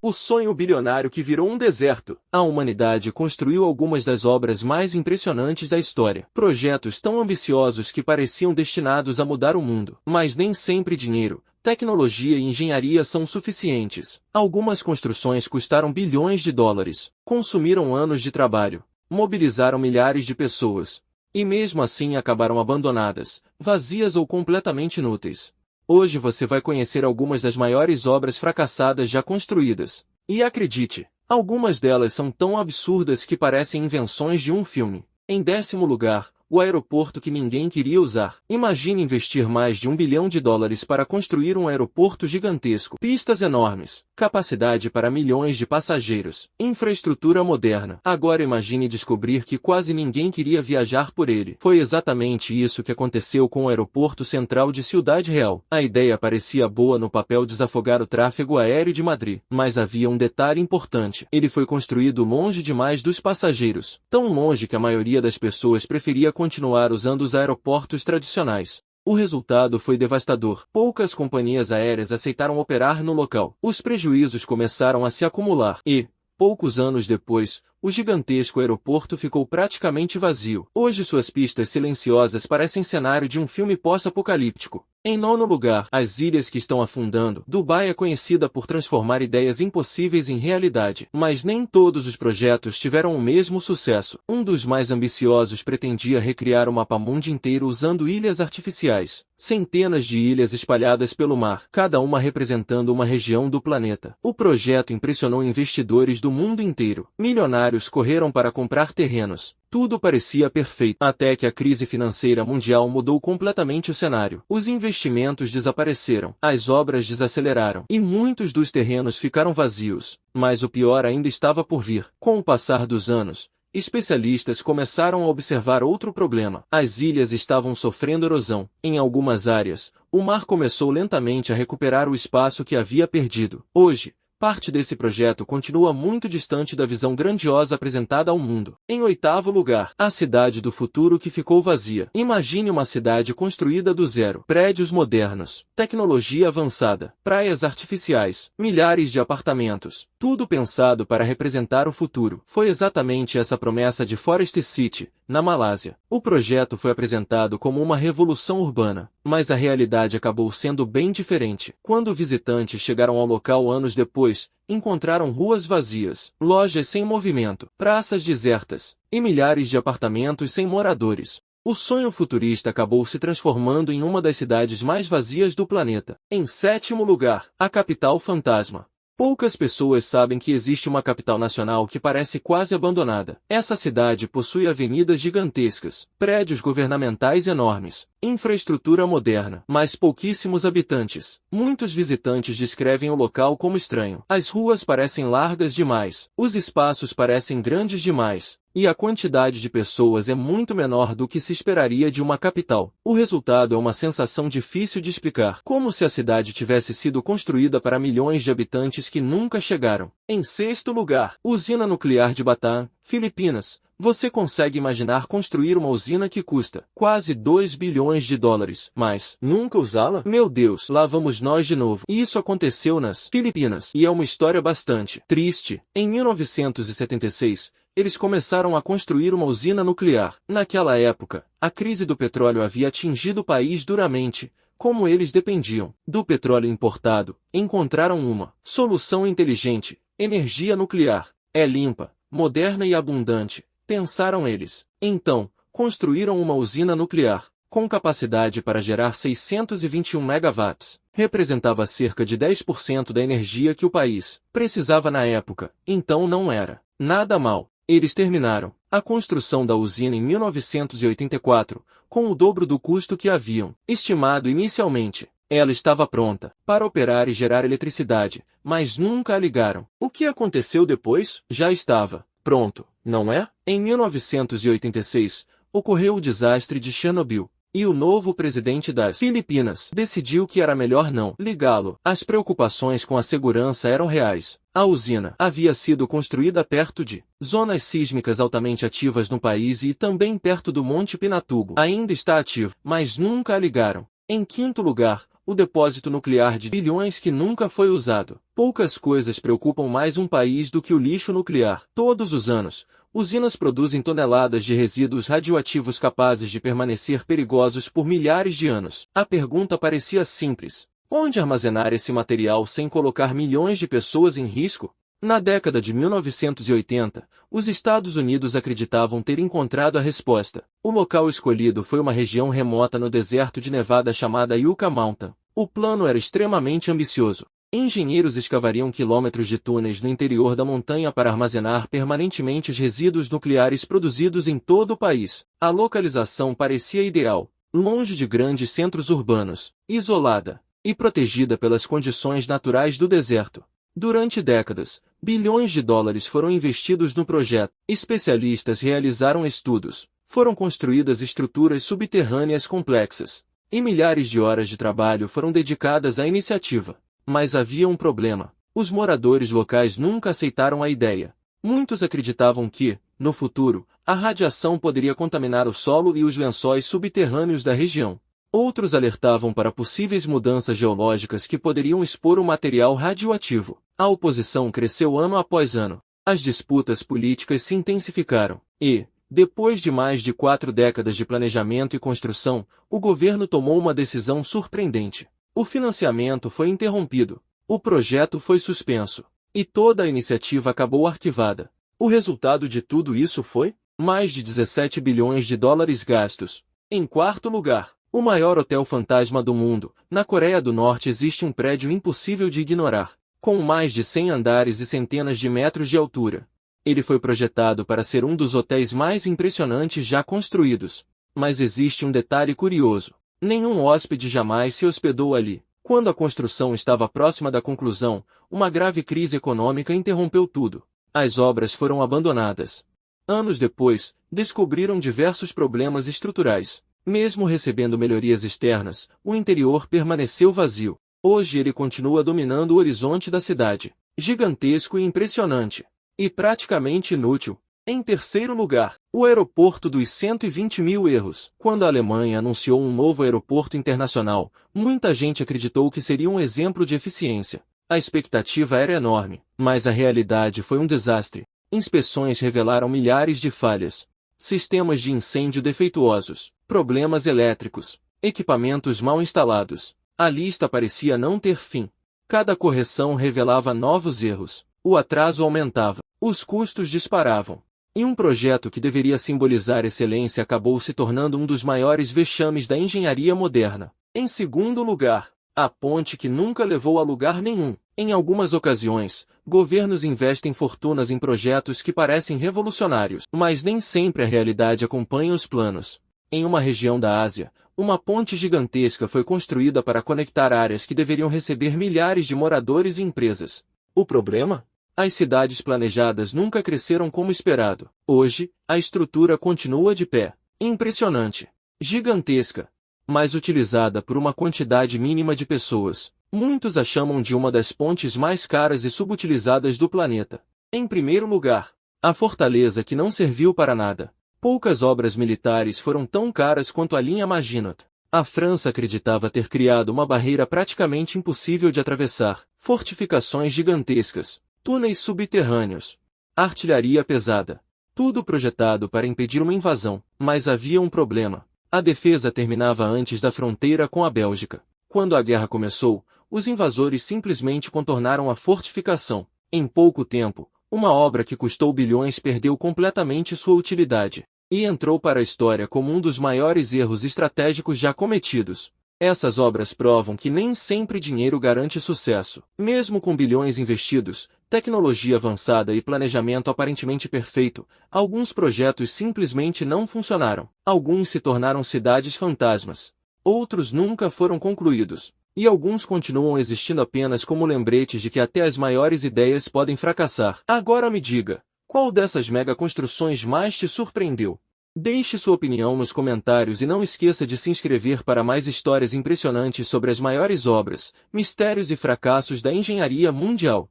O sonho bilionário que virou um deserto. A humanidade construiu algumas das obras mais impressionantes da história. Projetos tão ambiciosos que pareciam destinados a mudar o mundo. Mas nem sempre dinheiro, tecnologia e engenharia são suficientes. Algumas construções custaram bilhões de dólares, consumiram anos de trabalho, mobilizaram milhares de pessoas. E mesmo assim acabaram abandonadas, vazias ou completamente inúteis. Hoje você vai conhecer algumas das maiores obras fracassadas já construídas. E acredite, algumas delas são tão absurdas que parecem invenções de um filme. Em 10º lugar, o aeroporto que ninguém queria usar. Imagine investir mais de $1 bilhão para construir um aeroporto gigantesco. Pistas enormes, capacidade para milhões de passageiros, infraestrutura moderna. Agora imagine descobrir que quase ninguém queria viajar por ele. Foi exatamente isso que aconteceu com o aeroporto central de Ciudad Real. A ideia parecia boa no papel desafogar o tráfego aéreo de Madrid. Mas havia um detalhe importante. Ele foi construído longe demais dos passageiros. Tão longe que a maioria das pessoas preferia continuar usando os aeroportos tradicionais. O resultado foi devastador. Poucas companhias aéreas aceitaram operar no local. Os prejuízos começaram a se acumular e, poucos anos depois, o gigantesco aeroporto ficou praticamente vazio. Hoje suas pistas silenciosas parecem cenário de um filme pós-apocalíptico. Em 9º lugar, as ilhas que estão afundando. Dubai é conhecida por transformar ideias impossíveis em realidade. Mas nem todos os projetos tiveram o mesmo sucesso. Um dos mais ambiciosos pretendia recriar o mapa-mundi inteiro usando ilhas artificiais. Centenas de ilhas espalhadas pelo mar, cada uma representando uma região do planeta. O projeto impressionou investidores do mundo inteiro. Milionários correram para comprar terrenos. Tudo parecia perfeito, até que a crise financeira mundial mudou completamente o cenário. Os investimentos desapareceram, as obras desaceleraram, e muitos dos terrenos ficaram vazios. Mas o pior ainda estava por vir. Com o passar dos anos, especialistas começaram a observar outro problema. As ilhas estavam sofrendo erosão. Em algumas áreas, o mar começou lentamente a recuperar o espaço que havia perdido. Hoje, parte desse projeto continua muito distante da visão grandiosa apresentada ao mundo. Em 8º lugar, a cidade do futuro que ficou vazia. Imagine uma cidade construída do zero. Prédios modernos, tecnologia avançada, praias artificiais, milhares de apartamentos. Tudo pensado para representar o futuro. Foi exatamente essa promessa de Forest City, na Malásia. O projeto foi apresentado como uma revolução urbana, mas a realidade acabou sendo bem diferente. Quando visitantes chegaram ao local anos depois, encontraram ruas vazias, lojas sem movimento, praças desertas, e milhares de apartamentos sem moradores. O sonho futurista acabou se transformando em uma das cidades mais vazias do planeta. Em 7º lugar, a capital fantasma. Poucas pessoas sabem que existe uma capital nacional que parece quase abandonada. Essa cidade possui avenidas gigantescas, prédios governamentais enormes, infraestrutura moderna, mas pouquíssimos habitantes. Muitos visitantes descrevem o local como estranho. As ruas parecem largas demais, os espaços parecem grandes demais, e a quantidade de pessoas é muito menor do que se esperaria de uma capital. O resultado é uma sensação difícil de explicar, como se a cidade tivesse sido construída para milhões de habitantes que nunca chegaram. Em 6º lugar, usina nuclear de Bataan, Filipinas. Você consegue imaginar construir uma usina que custa quase $2 bilhões, mas nunca usá-la? Meu Deus, lá vamos nós de novo. E isso aconteceu nas Filipinas, e é uma história bastante triste. Em 1976, eles começaram a construir uma usina nuclear. Naquela época, a crise do petróleo havia atingido o país duramente. Como eles dependiam do petróleo importado, encontraram uma solução inteligente. Energia nuclear. É limpa, moderna e abundante, pensaram eles. Então, construíram uma usina nuclear, com capacidade para gerar 621 megawatts. Representava cerca de 10% da energia que o país precisava na época. Então não era nada mal. Eles terminaram a construção da usina em 1984, com o dobro do custo que haviam estimado inicialmente. Ela estava pronta para operar e gerar eletricidade, mas nunca a ligaram. O que aconteceu depois? Já estava pronto, não é? Em 1986, ocorreu o desastre de Chernobyl. E o novo presidente das Filipinas decidiu que era melhor não ligá-lo. As preocupações com a segurança eram reais. A usina havia sido construída perto de zonas sísmicas altamente ativas no país e também perto do Monte Pinatubo. Ainda está ativo, mas nunca a ligaram. Em 5º lugar, o depósito nuclear de bilhões que nunca foi usado. Poucas coisas preocupam mais um país do que o lixo nuclear. Todos os anos, usinas produzem toneladas de resíduos radioativos capazes de permanecer perigosos por milhares de anos. A pergunta parecia simples: onde armazenar esse material sem colocar milhões de pessoas em risco? Na década de 1980, os Estados Unidos acreditavam ter encontrado a resposta. O local escolhido foi uma região remota no deserto de Nevada chamada Yucca Mountain. O plano era extremamente ambicioso. Engenheiros escavariam quilômetros de túneis no interior da montanha para armazenar permanentemente os resíduos nucleares produzidos em todo o país. A localização parecia ideal, longe de grandes centros urbanos, isolada e protegida pelas condições naturais do deserto. Durante décadas, bilhões de dólares foram investidos no projeto. Especialistas realizaram estudos, foram construídas estruturas subterrâneas complexas, e milhares de horas de trabalho foram dedicadas à iniciativa. Mas havia um problema: os moradores locais nunca aceitaram a ideia. Muitos acreditavam que, no futuro, a radiação poderia contaminar o solo e os lençóis subterrâneos da região. Outros alertavam para possíveis mudanças geológicas que poderiam expor o material radioativo. A oposição cresceu ano após ano. As disputas políticas se intensificaram. E, depois de mais de 4 décadas de planejamento e construção, o governo tomou uma decisão surpreendente. O financiamento foi interrompido. O projeto foi suspenso. E toda a iniciativa acabou arquivada. O resultado de tudo isso foi mais de 17 bilhões de dólares gastos. Em quarto lugar, o maior hotel fantasma do mundo. Na Coreia do Norte existe um prédio impossível de ignorar, com mais de 100 andares e centenas de metros de altura. Ele foi projetado para ser um dos hotéis mais impressionantes já construídos. Mas existe um detalhe curioso: nenhum hóspede jamais se hospedou ali. Quando a construção estava próxima da conclusão, uma grave crise econômica interrompeu tudo. As obras foram abandonadas. Anos depois, descobriram diversos problemas estruturais. Mesmo recebendo melhorias externas, o interior permaneceu vazio. Hoje ele continua dominando o horizonte da cidade. Gigantesco e impressionante. E praticamente inútil. Em terceiro lugar, o aeroporto dos 120 mil erros. Quando a Alemanha anunciou um novo aeroporto internacional, muita gente acreditou que seria um exemplo de eficiência. A expectativa era enorme, mas a realidade foi um desastre. Inspeções revelaram milhares de falhas. Sistemas de incêndio defeituosos, problemas elétricos, equipamentos mal instalados. A lista parecia não ter fim. Cada correção revelava novos erros. O atraso aumentava. Os custos disparavam. E um projeto que deveria simbolizar excelência acabou se tornando um dos maiores vexames da engenharia moderna. Em segundo lugar, a ponte que nunca levou a lugar nenhum. Em algumas ocasiões, governos investem fortunas em projetos que parecem revolucionários, mas nem sempre a realidade acompanha os planos. Em uma região da Ásia, uma ponte gigantesca foi construída para conectar áreas que deveriam receber milhares de moradores e empresas. O problema? As cidades planejadas nunca cresceram como esperado. Hoje, a estrutura continua de pé. Impressionante. Gigantesca. Mas utilizada por uma quantidade mínima de pessoas. Muitos a chamam de uma das pontes mais caras e subutilizadas do planeta. Em primeiro lugar, a fortaleza que não serviu para nada. Poucas obras militares foram tão caras quanto a linha Maginot. A França acreditava ter criado uma barreira praticamente impossível de atravessar. Fortificações gigantescas, túneis subterrâneos, artilharia pesada. Tudo projetado para impedir uma invasão. Mas havia um problema. A defesa terminava antes da fronteira com a Bélgica. Quando a guerra começou, os invasores simplesmente contornaram a fortificação. Em pouco tempo, uma obra que custou bilhões perdeu completamente sua utilidade, e entrou para a história como um dos maiores erros estratégicos já cometidos. Essas obras provam que nem sempre dinheiro garante sucesso. Mesmo com bilhões investidos, tecnologia avançada e planejamento aparentemente perfeito, alguns projetos simplesmente não funcionaram. Alguns se tornaram cidades fantasmas. Outros nunca foram concluídos. E alguns continuam existindo apenas como lembretes de que até as maiores ideias podem fracassar. Agora me diga, qual dessas megaconstruções mais te surpreendeu? Deixe sua opinião nos comentários e não esqueça de se inscrever para mais histórias impressionantes sobre as maiores obras, mistérios e fracassos da engenharia mundial.